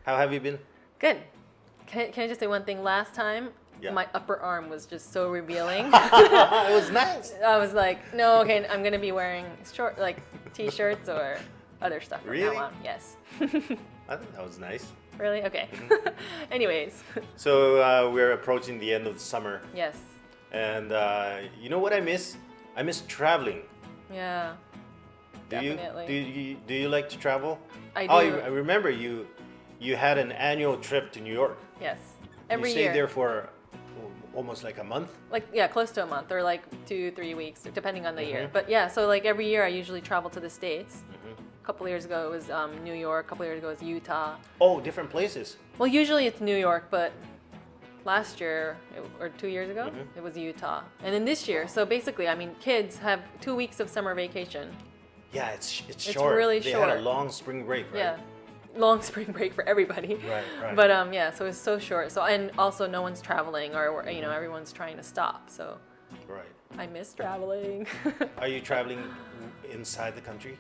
How have you been? Good. Can I just say one thing? Last time, Yeah. my upper arm was just so revealing. It was nice. I was like, no, okay, I'm gonna be wearing short, like t-shirts or other stuff from Really? now on. Yes. I think that was nice. Really? Okay. Anyways. So we're approaching the end of the summer, Yes. and you know what I miss? I miss traveling. Yeah. Do you like to travel? I Oh, do. I remember you had an annual trip to New York. Yes. You Every stayed year. there for almost like a month. Like, yeah, close to a month or like 2-3 weeks, depending on the year. Mhm. But yeah, so like every year I usually travel to the States. Mhm. A couple of years ago it was New York. A couple of years ago it was Utah. Oh, different places. Well, usually it's New York, but last year or 2 years ago Mhm. it was Utah. And then this year, so basically, I mean, kids have 2 weeks of summer vacation. Yeah, it's It's short. really they had a short. long spring break, right? Yeah. Long spring break for everybody. Right. But yeah, so it's so short. So and also no one's traveling or you know everyone's trying to stop. So Right. I miss traveling. Are you traveling inside the country?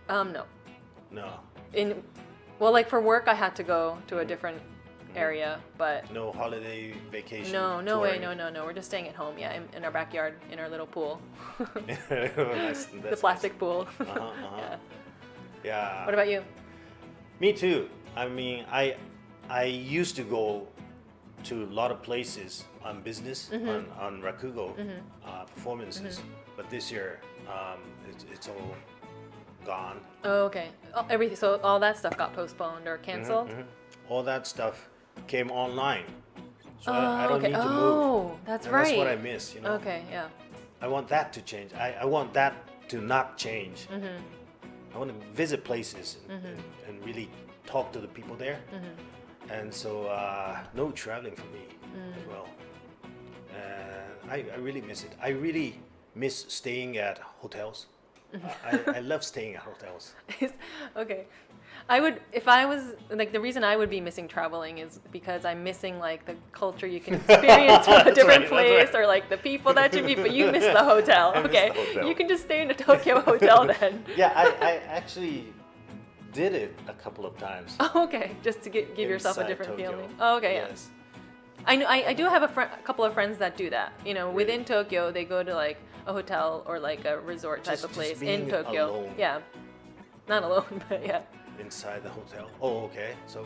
No. No. Well, like for work I had to go to a different area, but No holiday vacation. no way, touring? no. We're just staying at home, yeah, in our backyard, in our little pool. That's The plastic pool. Uh-huh. Yeah. What about you? Me too. I mean, I used to go to a lot of places on business on Rakugo performances, but this year it's all gone. Oh, okay. Oh, everything. So all that stuff got postponed or canceled. All that stuff came online, so I don't okay. need to move. Oh, that's And right. That's what I miss. You know. Okay, yeah. I want that to change. I want that to not change. I want to visit places and really talk to the people there. And so no traveling for me as well. I really miss it. I really miss staying at hotels. I love staying at hotels. Okay. I would, if I was, like, the reason I would be missing traveling is because I'm missing, like, the culture you can experience from a different place right. or, like, the people that you meet, but you miss the hotel. I miss Okay. the hotel. You can just stay in a Tokyo hotel then. Yeah, I actually did it a couple of times. Oh, okay. Just to give yourself a Inside different Tokyo. feeling. Oh, okay, Yes. yeah. I do have a couple of friends that do that. You know, within Tokyo, they go to, like, a hotel or, like, a resort type Just- of place just in being Tokyo. alone. Yeah. Not alone, but yeah. Inside the hotel. Oh, okay. So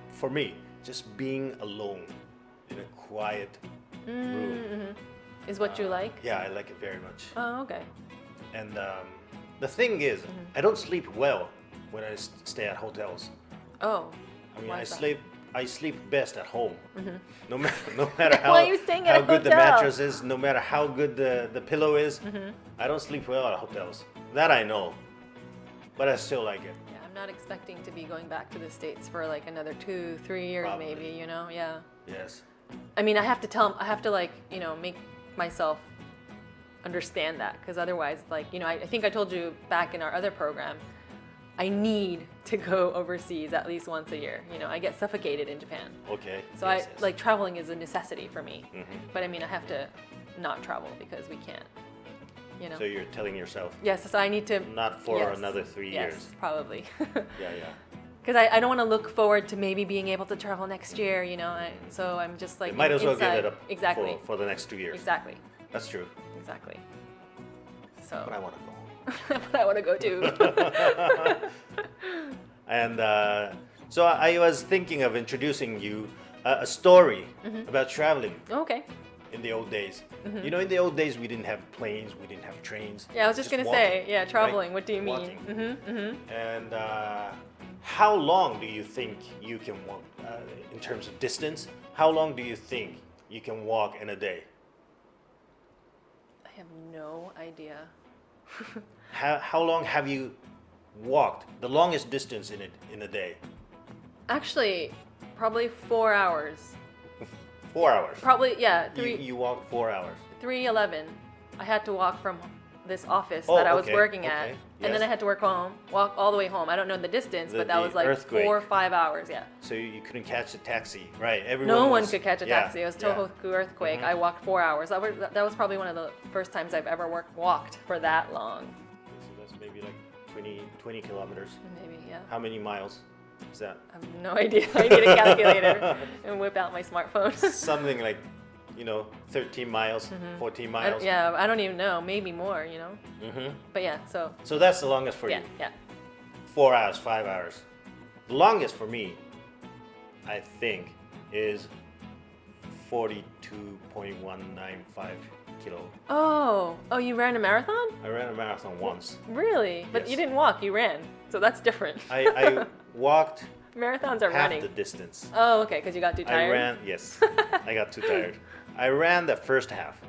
for me, just being alone in a quiet room. Is what you like? Yeah, I like it very much. Oh, okay. And the thing is, I don't sleep well when I stay at hotels. Oh. I mean, why I is that? sleep best at home. No matter how, Why are you staying at how a good the hotel? mattress is, no matter how good the pillow is, I don't sleep well at hotels. That I know. But I still like it. Yeah, I'm not expecting to be going back to the States for like another 2-3 years, Probably. maybe, you know? Yeah. Yes. I mean, I have to like, you know, make myself understand that, because otherwise, like, you know, I think I told you back in our other program, I need to go overseas at least once a year. You know, I get suffocated in Japan. Okay. So yes, yes. like traveling is a necessity for me. But I mean, I have to not travel because we can't, you know. So you're telling yourself Yes, so I need to. not for yes, another 3 yes, years. probably. Yeah. Because I don't want to look forward to maybe being able to travel next year, you know. So I'm just like You might as well inside. give it up Exactly. for the next 2 years. Exactly. That's true. Exactly. So. But I want to go. But I want to go too. And so I was thinking of introducing you a story about traveling Okay. in the old days. You know, in the old days, we didn't have planes, we didn't have trains. Yeah, I was just gonna walking, say, yeah, traveling. right? What do you mean? Walking. And how long do you think you can walk in terms of distance? How long do you think you can walk in a day? I have no idea. How long have you walked the longest distance in a day? Actually, probably 4 hours. 4 hours. Probably, yeah, You walked 4 hours. 3:11. I had to walk from this office Oh, that I was okay, working at, okay, and then yes. I had to walk all the way home. I don't know the distance, but that The was like earthquake. 4 or 5 hours. Yeah. So you couldn't catch a taxi, right? Everyone No one was- could catch a yeah, taxi. It was yeah. Tohoku earthquake. I walked 4 hours. That was probably one of the first times I've ever walked for that long. So that's maybe like 20 kilometers. Maybe, yeah. How many miles? Is that I have no idea. I need a calculator and whip out my smartphone. something like, 13 miles, 14 miles? I don't even know. Maybe more, But yeah, so So that's the longest for yeah, you. yeah. 4 hours, 5 hours. The longest for me, I think, is 42.195 kilo. Oh, you ran a marathon? I ran a marathon once. Really? But Yes. you didn't walk, you ran. So that's different. I walked Marathons are half running. the distance. Oh, okay, because you got too tired. I ran, yes. I got too tired. I ran the first half.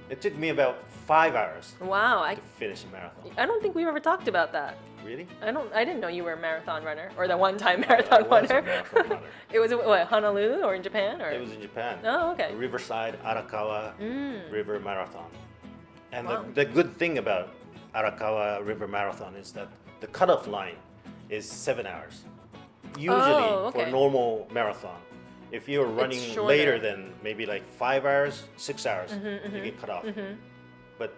It took me about 5 hours Wow, to finish a marathon. I don't think we've ever talked about that. Really? I didn't know you were a marathon runner or the one-time marathon I was a runner. marathon runner. It was what, Honolulu or in Japan or? It was in Japan. Oh, okay. Riverside Arakawa River Marathon. And Wow. the good thing about Arakawa River Marathon is that the cutoff line is 7 hours. Usually for okay. a normal marathon, if you're running shorter. later than maybe like 5 hours, 6 hours, you get cut off. But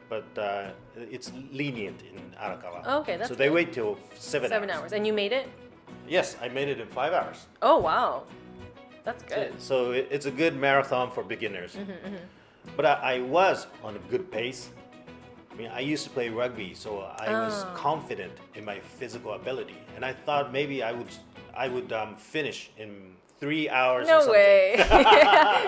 it's lenient in Arakawa. Okay, that's so they good. wait till 7 7 hours. And you made it? Yes, I made it in 5 hours. Oh, wow. That's good. So it's a good marathon for beginners. But I was on a good pace. I mean, I used to play rugby, so I was confident in my physical ability, and I thought maybe I would finish in 3 hours. or No something. way.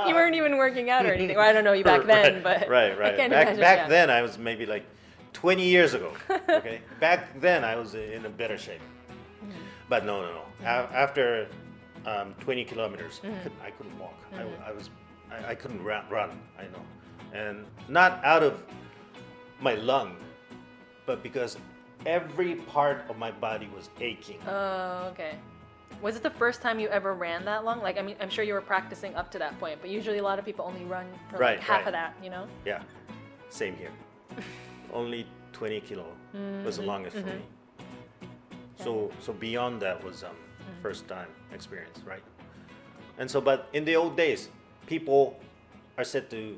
You weren't even working out or anything. Well, I don't know you back then, but right. I can't back imagine. back then, I was maybe like 20 years ago. Okay, back then I was in a better shape. But no. After 20 kilometers, I couldn't walk. I couldn't run. I know, and not out of my lung, but because every part of my body was aching. Oh, okay. Was it the first time you ever ran that long? Like, I mean, I'm sure you were practicing up to that point, but usually a lot of people only run for like half of that, Yeah, same here. Only 20 kilo was the longest for me. So beyond that was first time experience, right? And so, but in the old days, people are said to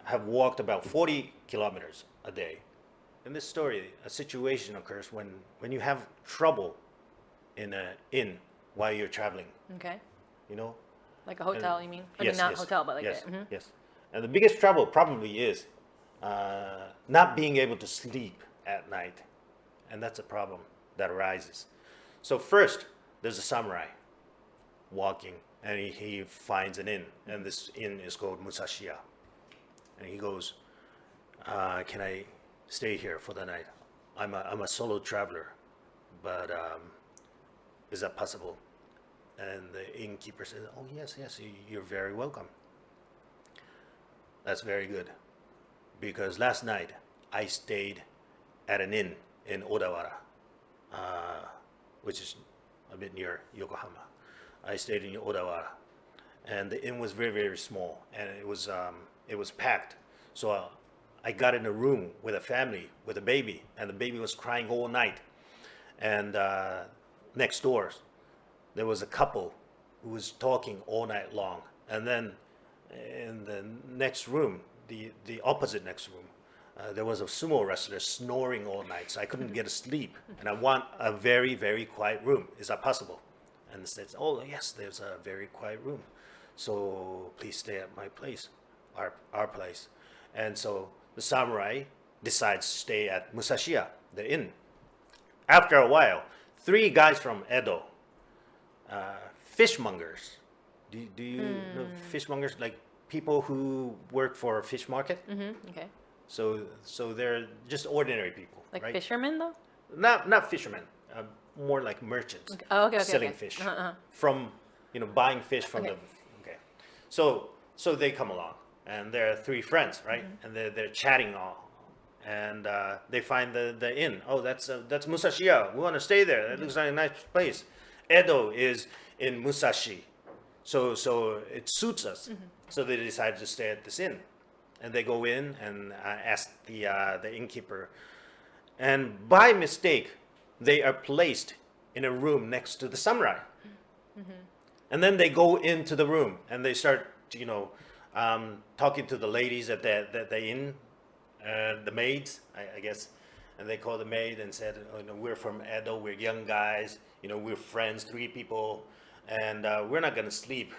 have walked about 40 kilometers a day. In this story, a situation occurs when you have trouble in an inn while you're traveling, Okay. Like a hotel, you mean? I mean, not hotel, but like yes, that. yes. And the biggest trouble probably is not being able to sleep at night, and that's a problem that arises. So first, there's a samurai walking, and he finds an inn, and this inn is called Musashiya. And he goes, "Can I stay here for the night? I'm a solo traveler, but is that possible?" And the innkeeper says, "Oh yes, you're very welcome." That's very good, because last night I stayed at an inn in Odawara, which is a bit near Yokohama. I stayed in Odawara, and the inn was very, very small, and it was packed. So I got in a room with a family with a baby, and the baby was crying all night. And next door, there was a couple who was talking all night long. And then in the next room, the opposite next room, there was a sumo wrestler snoring all night, so I couldn't get to sleep. And I want a very, very quiet room. Is that possible? And they said, "Oh yes, there's a very quiet room. So please stay at my place, our place." And so the samurai decides to stay at Musashiya, the inn. After a while, 3 guys from Edo, fishmongers. Do you know fishmongers? Like people who work for a fish market. Okay. So they're just ordinary people, Like right? fishermen, though? Not fishermen, more like merchants. Okay. Oh, okay. Selling fish from buying fish from Okay. okay. So they come along, and they're 3 friends, right? And they're chatting all, and they find the inn. Oh, that's Musashiya. We want to stay there. That looks like a nice place. Edo is in Musashi, so it suits us. So they decide to stay at this inn, and they go in and ask the innkeeper, and by mistake, they are placed in a room next to the samurai. And then they go into the room and they start, talking to the ladies at the inn, the maids, I guess. And they call the maid and said, "Oh, we're from Edo, we're young guys. we're friends, 3 people, and we're not gonna sleep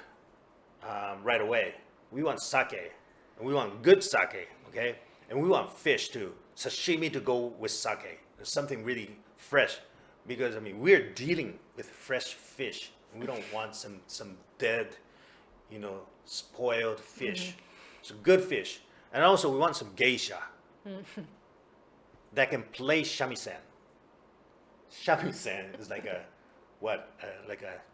right away. We want sake, and we want good sake, okay? And we want fish too, sashimi to go with sake. There's something really fresh, because we're dealing with fresh fish. And we don't want some dead, spoiled fish. So good fish, and also we want some geisha that can play shamisen. Shamisen is like a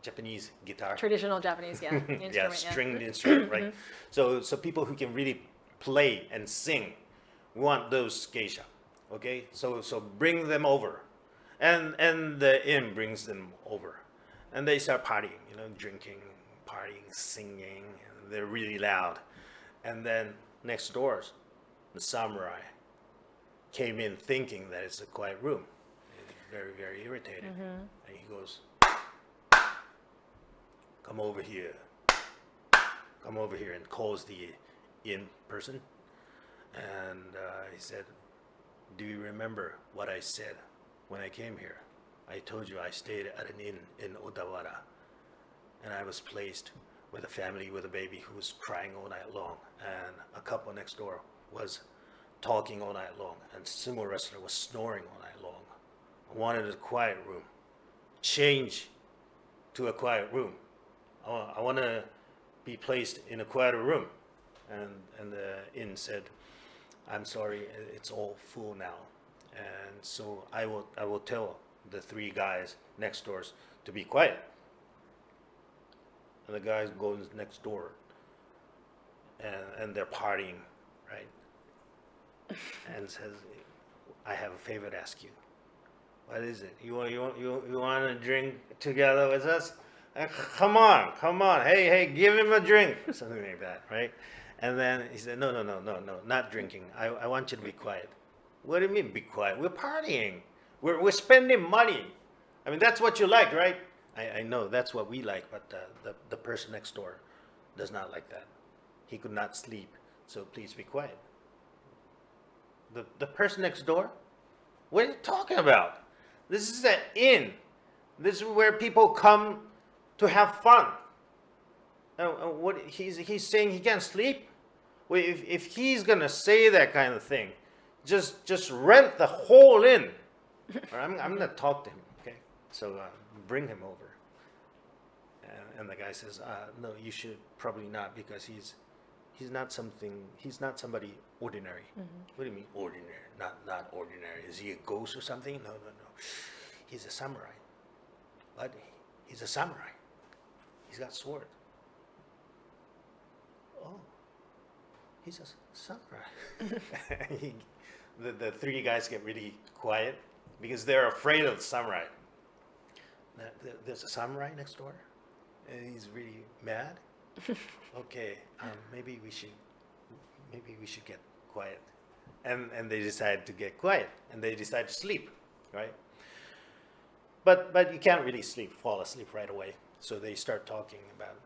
Japanese guitar. Traditional Japanese, yeah, instrument. Yeah, stringed instrument, right? So people who can really play and sing, we want those geisha, okay? So bring them over, and the inn brings them over, and they start partying, drinking, partying, singing, and they're really loud. And then next doors, the samurai came in thinking that it's a quiet room. He's very, very irritated, and he goes, come over here, and calls the inn person. And he said, do you remember what I said when I came here? I told you I stayed at an inn in Odawara, and I was placed with a family with a baby who was crying all night long, and a couple next door was talking all night long, and sumo wrestler was snoring all night long. I wanted a quiet room. Change to a quiet room. I want to be placed in a quieter room. And the inn said, I'm sorry, it's all full now. And so I will tell the 3 guys next doors to be quiet. And the guys goes next door, and they're partying, right? And says, I have a favor to ask you. What is it? You want to drink together with us? Come on. Hey, give him a drink. Something like that, right? And then he said, no, not drinking. I want you to be quiet. What do you mean be quiet? We're partying. We're spending money. That's what you like, right? I know that's what we like, but the person next door does not like that. He could not sleep, so please be quiet. The person next door? What are you talking about? This is an inn. This is where people come to have fun. What he's saying he can't sleep? Well, if he's gonna say that kind of thing, just rent the whole inn. I'm gonna talk to him. Okay, so bring him over. And the guy says, no, you should probably not, because he's not somebody ordinary. What do you mean ordinary? Not ordinary. Is he a ghost or something? No. He's a samurai. What? He's a samurai. He's got sword. Oh, he's a samurai. The 3 guys get really quiet because they're afraid of the samurai. There's a samurai next door, and he's really mad. Okay, maybe we should get quiet. And they decide to get quiet, and they decide to sleep, right? But you can't really fall asleep right away. So they start talking about,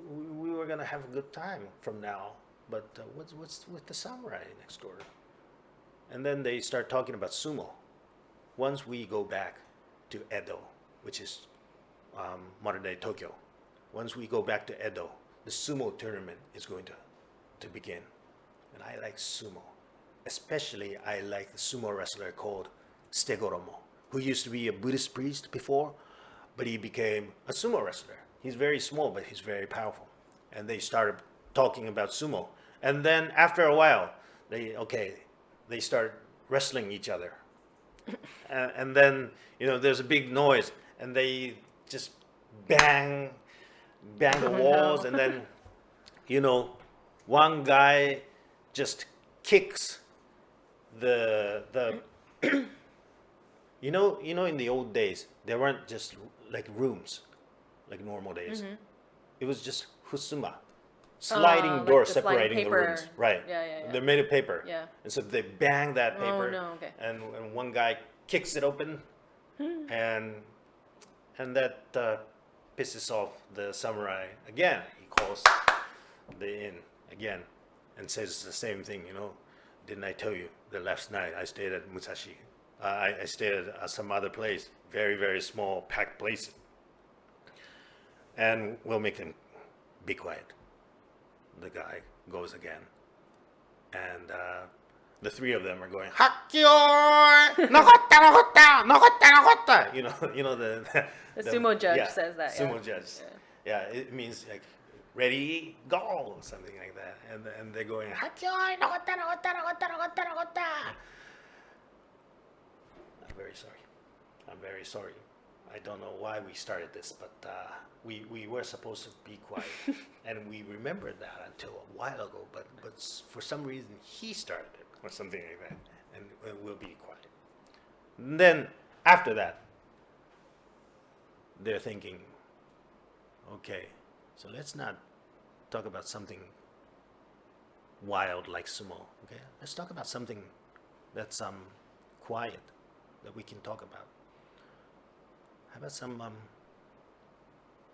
we were gonna have a good time from now, but what's with the samurai next door? And then they start talking about sumo. Once we go back to Edo, which is modern day Tokyo, once we go back to Edo, the sumo tournament is going to begin. And I like sumo. Especially I like the sumo wrestler called Stegoromo, who used to be a Buddhist priest before, but he became a sumo wrestler. He's very small, but he's very powerful. And they started talking about sumo. And then after a while, they start wrestling each other. And then, there's a big noise, and they just bang the walls, and then, one guy just kicks the in the old days, there weren't just like rooms, like normal days. It was just husuma, sliding door the separating sliding the paper. rooms. Right. Yeah. They're made of paper. Yeah. And so they bang that paper. Oh, no, okay. And one guy kicks it open, and that pisses off the samurai again. He calls the inn again and says the same thing. Didn't I tell you that last night I stayed at Musashi I stayed at some other place, very, very small, packed place. And we'll make them be quiet. The guy goes again. And the three of them are going, Hakkyo! Nokotta, nokotta! Nokotta, nokotta! You know the sumo judge says that. Sumo judge. Yeah, it means like, ready, go, something like that. And they're going, Hakkyo! Nokotta, nokotta, nokotta, nokotta, nokotta! I'm very sorry. I'm very sorry. I don't know why we started this, but we were supposed to be quiet. And we remembered that until a while ago, but for some reason he started it or something like that. And we'll be quiet. And then after that, they're thinking, okay, so let's not talk about something wild like sumo, okay? Let's talk about something that's quiet that we can talk about. How about some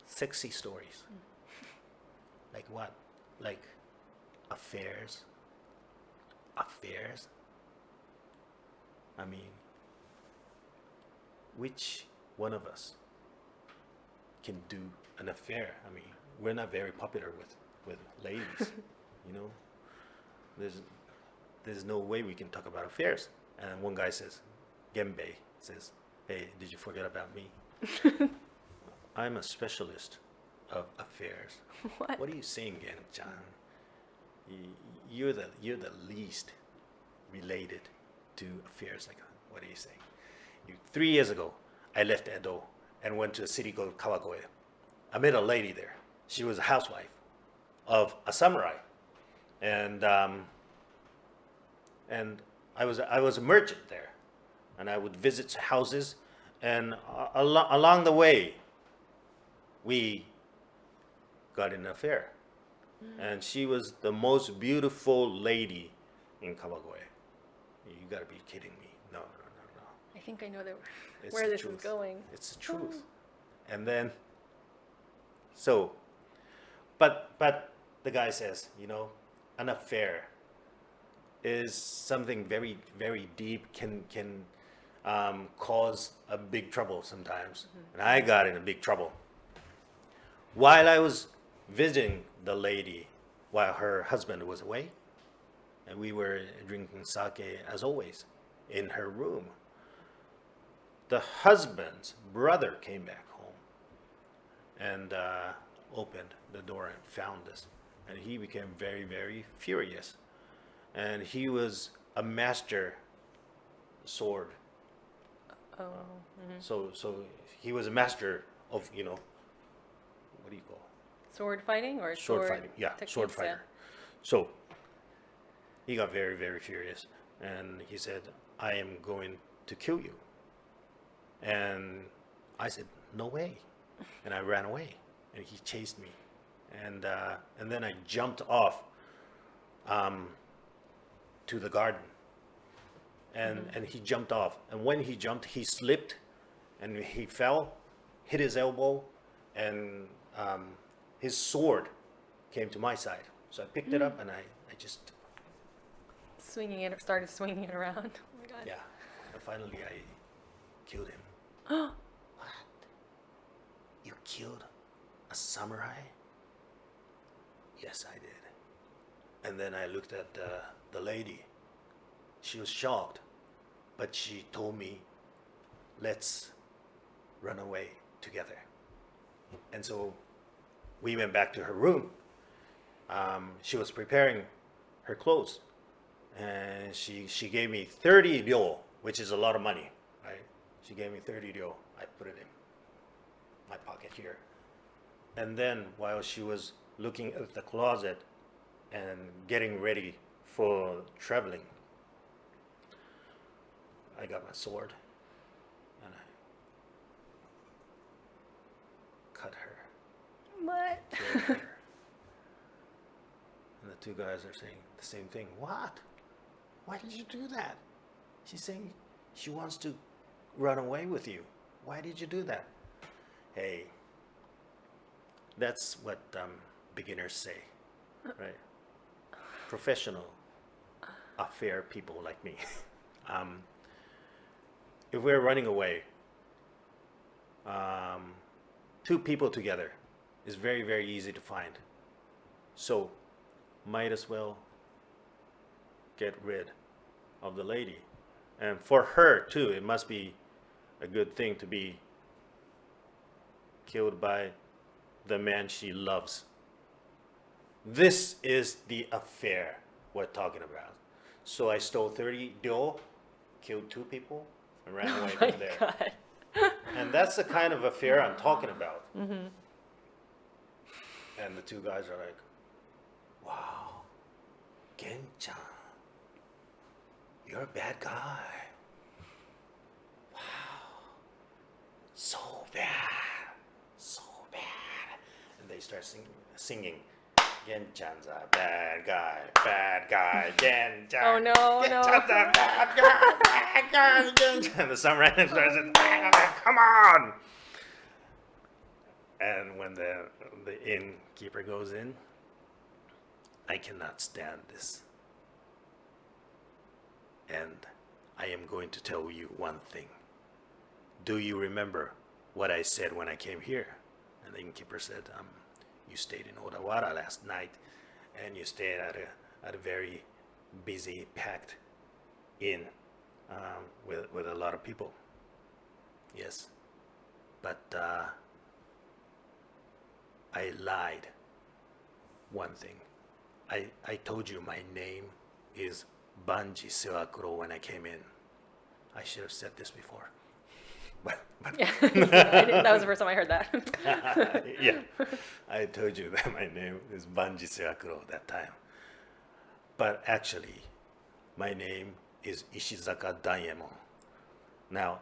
sexy stories? Like what? Like affairs? Affairs? I mean, which one of us can do an affair? I mean, we're not very popular with ladies, you know? There's no way we can talk about affairs. And one guy says, Genbei says, hey, did you forget about me? I'm a specialist of affairs. What are you saying, Gen-chan? You're the least related to affairs like that. What are you saying? 3 years ago, I left Edo and went to a city called Kawagoe. I met a lady there. She was a housewife of a samurai, and I was a merchant there, and I would visit houses. And along the way, we got in an affair. And she was the most beautiful lady in Kawagoe. You gotta be kidding me. No. I think I know where this is going. It's the truth. And then, but the guy says, you know, an affair is something very, very deep, can cause a big trouble sometimes. And I got in a big trouble. While I was visiting the lady, while her husband was away, and we were drinking sake as always in her room, the husband's brother came back home and opened the door and found us. And he became very, very furious. And he was a master sword. So he was a master of, you know, what do you call it? Sword fighting or sword fighting? Yeah, sword fighter. So he got very, very furious, and he said, "I am going to kill you." And I said, "No way!" And I ran away, and he chased me, and then I jumped off to the garden. And he jumped off. And when he jumped, he slipped and he fell, hit his elbow, and his sword came to my side. So I picked it up and I just... started swinging it around. Oh my God. Yeah. And finally I killed him. What? You killed a samurai? Yes, I did. And then I looked at the lady. She was shocked. But she told me, let's run away together. And so we went back to her room. She was preparing her clothes. And she gave me 30 ryo, which is a lot of money, right? She gave me 30 ryo. I put it in my pocket here. And then while she was looking at the closet and getting ready for traveling, I got my sword and I cut her. What? Killed her. And the two guys are saying the same thing. What? Why did you do that? She's saying she wants to run away with you. Why did you do that? Hey, that's what beginners say, right? Professional affair people like me. if we're running away, two people together is very, very easy to find. So might as well get rid of the lady. And for her too, it must be a good thing to be killed by the man she loves. This is the affair we're talking about. So I stole 30 ryo, killed 2 people, and ran away from there. God. And that's the kind of affair I'm talking about. Mm-hmm. And the 2 guys are like, wow, Gen-chan, you're a bad guy. Wow, so bad. And they start singing. Gen-chan's a bad guy, Gen-chan. Oh no, Gen-chan's a bad guy, Gen-chan. And the samurai starts saying, come on! And when the innkeeper goes in, I cannot stand this. And I am going to tell you one thing. Do you remember what I said when I came here? And the innkeeper said, you stayed in Odawara last night, and you stayed at a very busy, packed inn with a lot of people. Yes, but I lied. One thing, I told you my name is Banji Sewakuro when I came in. I should have said this before. But yeah, that was the first time I heard that. Yeah, I told you that my name is Banji Sewakuro that time. But actually, my name is Ishizaka Daimon. Now,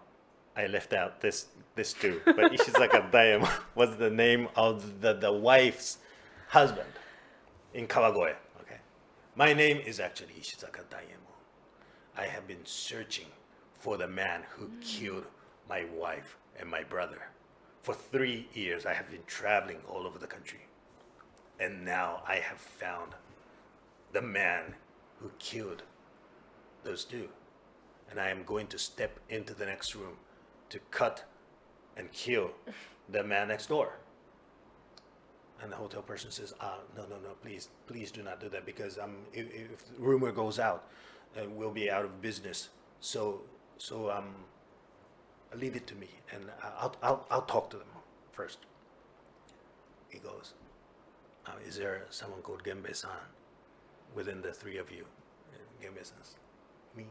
I left out this too, but Ishizaka Daimon was the name of the wife's husband in Kawagoe. Okay, my name is actually Ishizaka Daimon. I have been searching for the man who killed my wife and my brother. For 3 years, I have been traveling all over the country. And now I have found the man who killed those 2. And I am going to step into the next room to cut and kill the man next door. And the hotel person says, no, please do not do that, because if rumor goes out, we'll be out of business. So leave it to me, and I'll talk to them first. He goes, is there someone called Genbei-san within the 3 of you? Genbei-san's me.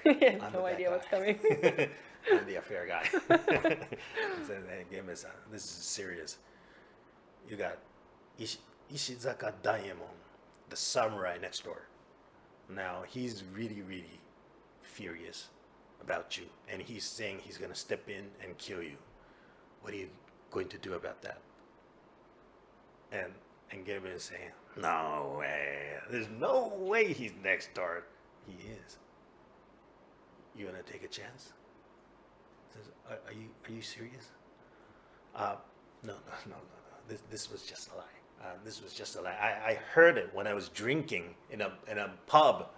He has no idea what's coming. I'm the affair guy. He said, hey, Genbei-san, this is serious. You got Ishizaka Daimon, the samurai next door. Now, he's really, really furious about you, and he's saying he's going to step in and kill you. What are you going to do about that? And Gabriel is saying, no way, there's no way he's next door. He is. You want to take a chance? He says, are you serious? No. This was just a lie. This was just a lie. I heard it when I was drinking in a pub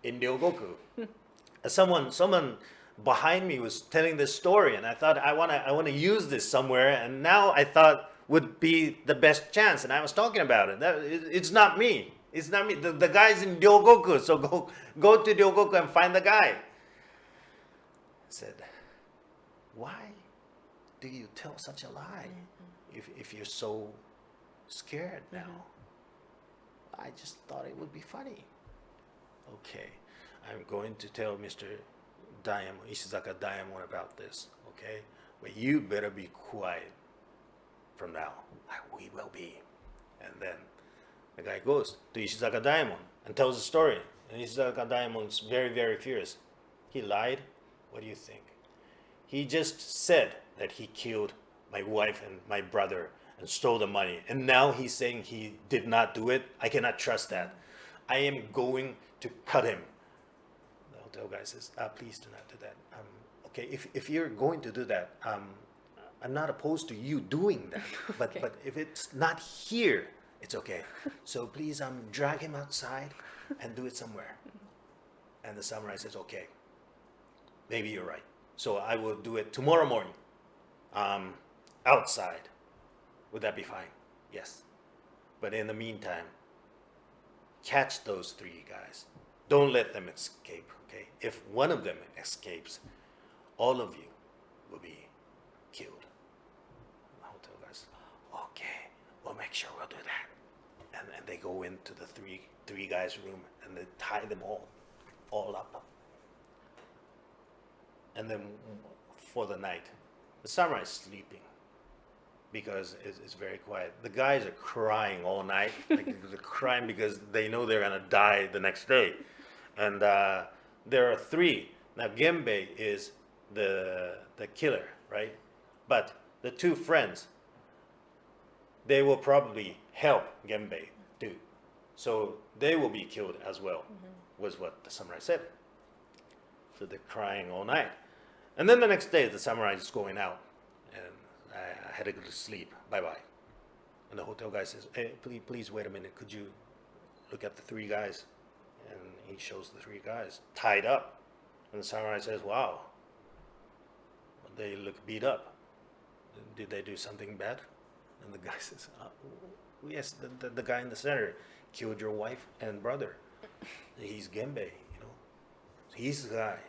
in Ryogoku. Someone behind me was telling this story, and I thought I want to use this somewhere, and now I thought would be the best chance, and I was talking about it. It's not me. It's not me. The guy's in Ryogoku, so go to Ryogoku and find the guy. I said, why do you tell such a lie if you're so scared now? I just thought it would be funny. Okay. I'm going to tell Mr. Daimon, Ishizaka Daimon, about this, okay? But you better be quiet from now. We will be. And then the guy goes to Ishizaka Daimon and tells the story. And Ishizaka Daimon's very, very furious. He lied? What do you think? He just said that he killed my wife and my brother and stole the money. And now he's saying he did not do it. I cannot trust that. I am going to cut him. The hotel guy says, please do not do that. Okay, if you're going to do that, I'm not opposed to you doing that. But Okay. but if it's not here, it's okay. So please drag him outside and do it somewhere. And the samurai says, okay, maybe you're right. So I will do it tomorrow morning, outside. Would that be fine? Yes. But in the meantime, catch those 3 guys. Don't let them escape, okay? If one of them escapes, all of you will be killed. The hotel guys, okay, we'll make sure we'll do that. And they go into the three guys' room and they tie them all up. And then for the night, the samurai is sleeping because it's very quiet. The guys are crying all night. Like, they're crying because they know they're gonna die the next day. And there are 3. Now Genbei is the killer, right? But the 2 friends, they will probably help Genbei too. So they will be killed as well, was what the samurai said. So they're crying all night. And then the next day, the samurai is going out. And I had to go to sleep. Bye-bye. And the hotel guy says, hey, please wait a minute. Could you look at the 3 guys? And he shows the 3 guys tied up. And the samurai says, wow, they look beat up. Did they do something bad? And the guy says, yes, the guy in the center killed your wife and brother. He's Genbei, you know. He's the guy.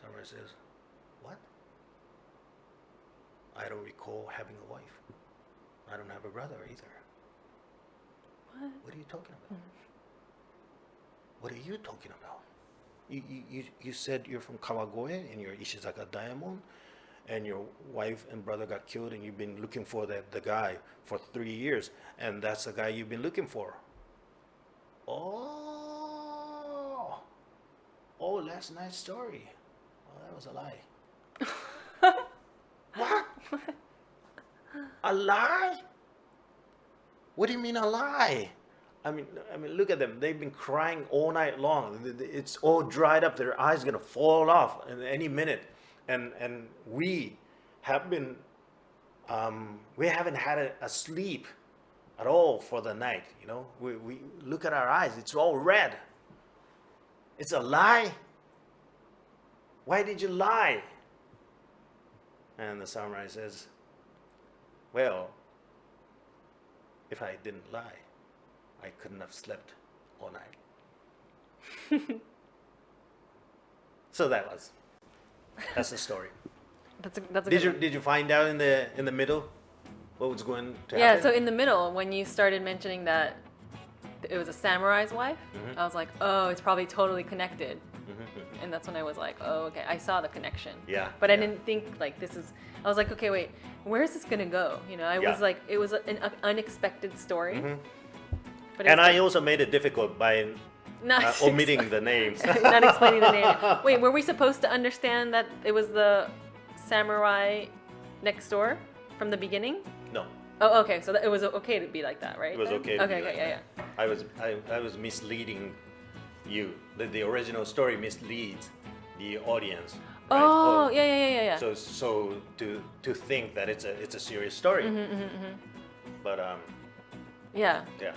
Samurai says, what? I don't recall having a wife. I don't have a brother either. What are you talking about? What are you talking about? You said you're from Kawagoe and you're Ishizaka Diamond, and your wife and brother got killed, and you've been looking for the guy for 3 years, and that's the guy you've been looking for. Oh, last night's story. Oh, that was a lie. What? A lie? What do you mean a lie? I mean, look at them. They've been crying all night long. It's all dried up. Their eyes are gonna fall off in any minute. And we have been, we haven't had a sleep at all for the night. You know, we look at our eyes. It's all red. It's a lie. Why did you lie? And the samurai says, well, if I didn't lie, I couldn't have slept all night. So that's the story. That's a Did you find out in the middle what was going to happen? Yeah, so in the middle, when you started mentioning that it was a samurai's wife, I was like, oh, it's probably totally connected. And that's when I was like, oh, okay, I saw the connection. Yeah. But I didn't think like I was like, okay, wait, where is this gonna go? You know, I was like, it was an unexpected story. But I also made it difficult by omitting the names. Not explaining the name. Wait, were we supposed to understand that it was the samurai next door from the beginning? No. Oh, okay. So it was okay to be like that, right? It was okay to be like that. Yeah. I was misleading you. The original story misleads the audience. Right? Oh, yeah. So to think that it's a serious story. But yeah. Yeah.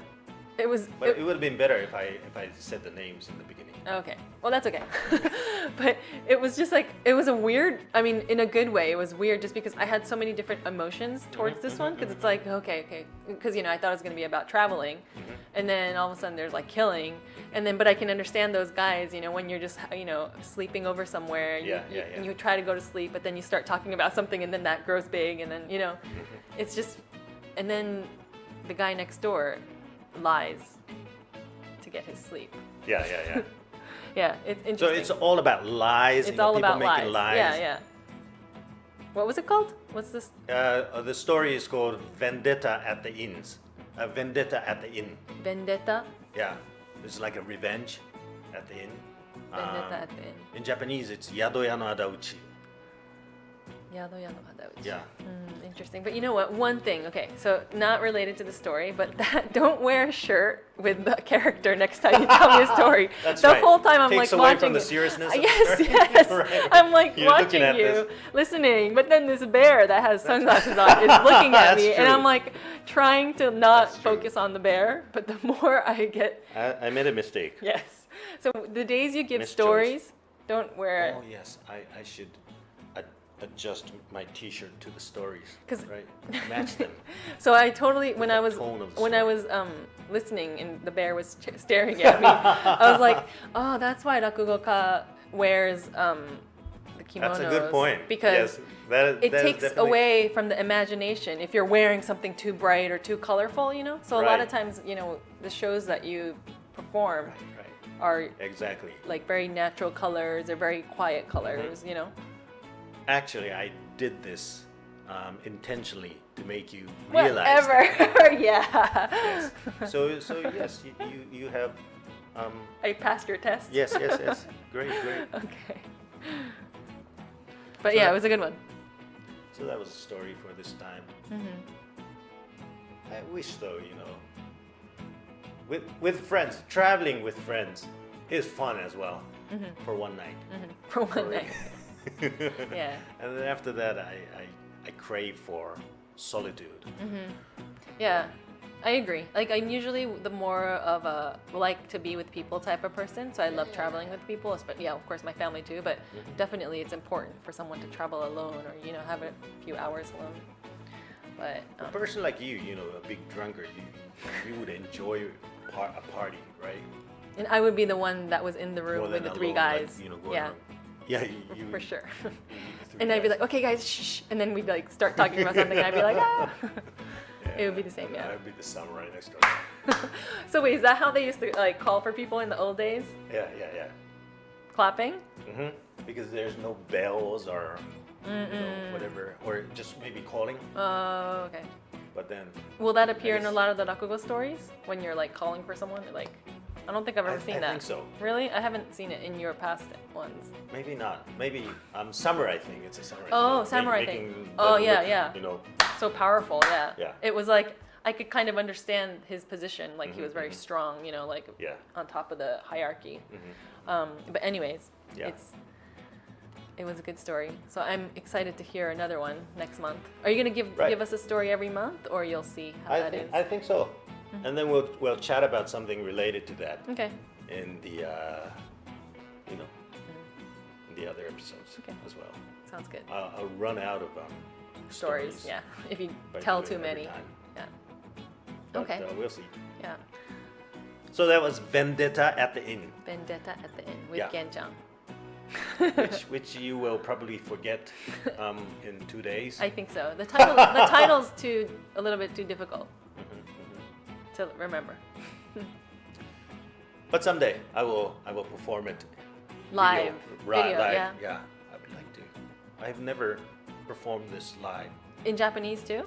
It was. But it would have been better if I said the names in the beginning. Okay. Well, that's okay. But it was just like, it was a weird, I mean, in a good way, it was weird just because I had so many different emotions towards this one. Because it's like, okay. Because, you know, I thought it was going to be about traveling. And then all of a sudden there's like killing. And then, but I can understand those guys, you know, when you're just, you know, sleeping over somewhere. And you try to go to sleep, but then you start talking about something and then that grows big. And then, you know, it's just, and then the guy next door lies to get his sleep. Yeah. Yeah, it's interesting. So it's all about lies. It's all people about making lies. Yeah. What was it called? What's this? The story is called Vendetta at the Inns. Vendetta at the Inn. Vendetta? Yeah, it's like a revenge at the inn. Vendetta at the inn. In Japanese, it's Yadoya no Adauchi. Yadoya no Adauchi. Yeah. Interesting. But you know what? One thing, okay, so not related to the story, but don't wear a shirt with the character next time you tell me a story. That's the right. whole time I'm Takes like away watching from the it. seriousness of Yes, the story. yes. Right. I'm like You're watching looking at you, this. listening, but then this bear that has sunglasses on is looking at me, and true. I'm like trying to not focus on the bear, but the more I get... I made a mistake. Yes. So the days you give Miss stories, Don't wear Oh yes, I should adjust my T-shirt to the stories. 'Cause- right, match them. So I totally when I was tone of the when I was listening and the bear was staring at me, I was like, oh, that's why Rakugoka wears the kimonos. That's a good point. Because yes, that it is takes definitely- away from the imagination if you're wearing something too bright or too colorful, you know. So a lot of Right. times, you know, the shows that you perform Right. are Exactly. like very natural colors or very quiet colors, you know. Actually, I did this intentionally to make you realize. Whatever. Yeah. Yes. So yes, you have. I passed your test. Yes. Great. Okay. But So yeah, that- it was a good one. So that was a story for this time. I wish, though, you know, with friends, traveling with friends is fun as well for one night. For one night. Yeah. And then after that, I crave for solitude. Yeah, I agree. Like I'm usually the more of a like to be with people type of person, so I love traveling with people. But yeah, of course my family too. But definitely it's important for someone to travel alone or you know have a few hours alone. But A person like you know, a big drunkard, you would enjoy a party, right? and I would be the one that was in the room More with than the three alone, like, guys. you know, going Yeah. around. Yeah, you For sure. you three And I'd be guys. like, okay, guys, shh, and then we'd like start talking about something, and I'd be like, ah. Yeah, It would be the same, yeah. I'd be the samurai next door. So wait, is that how they used to like call for people in the old days? Yeah. Clapping? Because there's no bells or you know, whatever, or just maybe calling. Oh, okay. But then Will that appear in a guess- lot of the Rakugo stories when you're like calling for someone? Like, I don't think I've ever seen I that. think so. Really? I haven't seen it in your past ones. Maybe not. Maybe samurai thing. It's a samurai. Oh, thing. samurai Making thing. Oh, them yeah, look, yeah. You know. So powerful, yeah. Yeah. It was like I could kind of understand his position. Like he was very strong, you know, like Yeah. on top of the hierarchy. But anyways, Yeah. it was a good story. So I'm excited to hear another one next month. Are you gonna give Right. us a story every month, or you'll see how that is? I think so. And then we'll chat about something related to that Okay. in the you know in the other episodes Okay. as well. Sounds good. I'll run out of Stories, yeah. If you by tell doing too it every many. time. Yeah. But, Okay. We'll see. Yeah. So that was Vendetta at the Inn, Vendetta at the end with Yeah. Genjang. which you will probably forget in 2 days. I think so. The title's a little bit too difficult to remember. But someday I will perform it Live live. yeah. Yeah, I would like to. I've never performed this live. In Japanese too?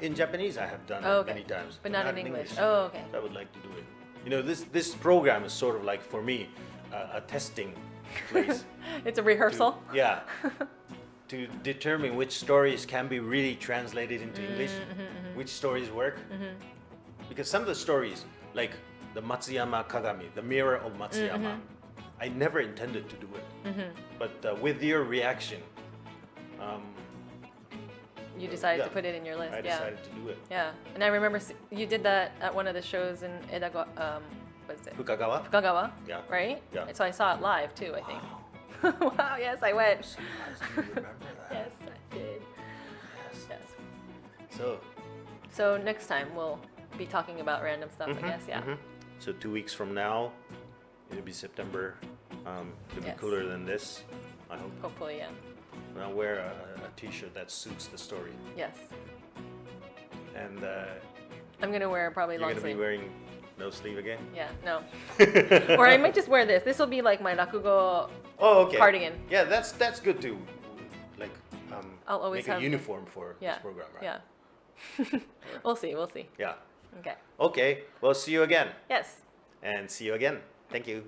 In Japanese, I have done Oh, it okay. many times, But not in English. Oh, okay. I would like to do it. You know, this program is sort of like for me a testing place. It's a rehearsal. Yeah. To determine which stories can be really translated into English, which stories work. Because some of the stories, like the Matsuyama Kagami, the mirror of Matsuyama, I never intended to do it. But with your reaction, You decided to yeah, put it in your list. I Yeah. decided to do it. Yeah. And I remember you did that at one of the shows in what is it? Fukagawa? Fukagawa? Yeah. Right? Yeah. So I saw it live too, I think. Wow, yes, I went. Surprised you remember that. Yes, I did. Yes. So, So next time we'll be talking about random stuff, I guess. Yeah. so 2 weeks from now, it'll be September. It'll be Yes. cooler than this, I hope. Hopefully, yeah. And I'll wear a t-shirt that suits the story. Yes. And I'm gonna wear probably you're long going to be sleeve. wearing no sleeve again? Yeah, no. Or I might just wear this. This will be like my Rakugo. Oh, okay. Cardigan. Yeah, that's good too. Like, I'll always make have a uniform for Yeah. this program, right? Yeah. We'll see. We'll see. Yeah. Okay. Okay. Well, see you again. Yes. And see you again. Thank you.